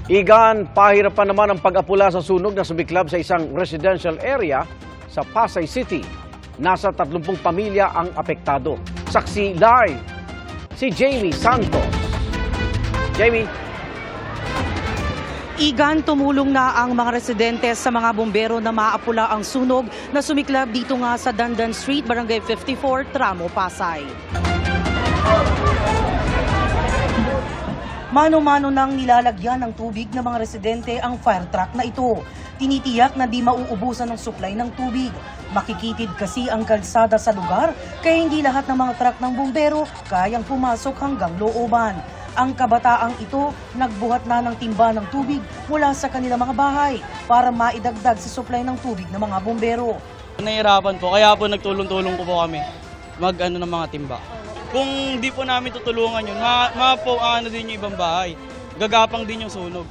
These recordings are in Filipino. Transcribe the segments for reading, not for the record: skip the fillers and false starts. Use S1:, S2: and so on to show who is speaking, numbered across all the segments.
S1: Igan, pahirapan naman ang pag-apula sa sunog na sumiklab sa isang residential area sa Pasay City. Nasa 30 pamilya ang apektado. Saksi live, si Jamie Santos. Jamie.
S2: Igan, tumulong na ang mga residente sa mga bumbero na maapula ang sunog na sumiklab dito nga sa Dandan Street, Barangay 54, Tramo, Pasay. Mano-mano nang nilalagyan ng tubig ng mga residente ang fire truck na ito. Tinitiyak na di mauubusan ng supply ng tubig. Makikitid kasi ang kalsada sa lugar, kaya hindi lahat ng mga truck ng bumbero kayang pumasok hanggang looban. Ang kabataang ito nagbuhat na ng timba ng tubig mula sa kanilang mga bahay para maidagdag sa supply ng tubig ng mga bumbero.
S3: Nahihirapan po, kaya po nagtulong-tulong po kami ng mga timba. Kung di po namin tutulungan yun, ano din yung ibang bahay. Gagapang din yung sunog.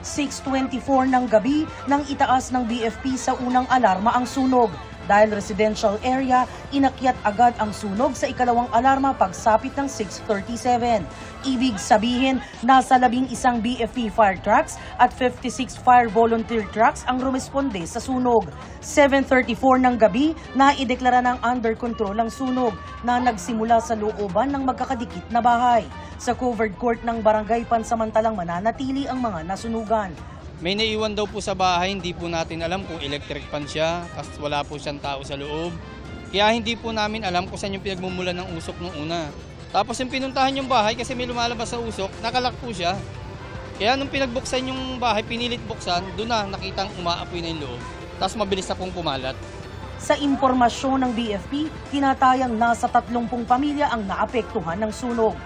S2: 6:24 ng gabi nang itaas ng BFP sa unang alarma ang sunog. Dahil residential area, inakyat agad ang sunog sa ikalawang alarma pagsapit ng 6:37. Ibig sabihin, nasa 11 BFP fire trucks at 56 fire volunteer trucks ang rumesponde sa sunog. 7:34 ng gabi, naideklara ng under control ang sunog na nagsimula sa looban ng magkakadikit na bahay. Sa covered court ng barangay, pansamantalang mananatili ang mga nasunugan.
S3: May naiwan daw po sa bahay, hindi po natin alam kung electric fan siya, kasi wala po siyang tao sa loob. Kaya hindi po namin alam kung saan yung pinagmumulan ng usok nung una. Tapos yung pinuntahan yung bahay kasi may lumalabas sa usok, nakalak po siya. Kaya nung pinagbuksan yung bahay, pinilit buksan, doon na nakitang umaapoy na yung loob. Tapos mabilis na pong kumalat.
S2: Sa impormasyon ng BFP, tinatayang nasa 30 pamilya ang naapektuhan ng sunog.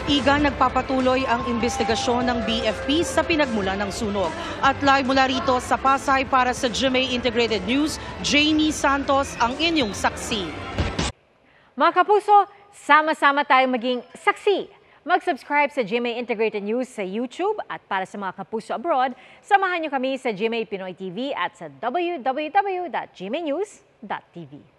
S2: Igan, nagpapatuloy ang investigasyon ng BFP sa pinagmula ng sunog. At live mula rito sa Pasay para sa GMA Integrated News, Jamie Santos ang inyong saksi.
S4: Mga kapuso, sama-sama tayong maging saksi. Mag-subscribe sa GMA Integrated News sa YouTube at para sa mga kapuso abroad, samahan niyo kami sa GMA Pinoy TV at sa www.gmanews.tv.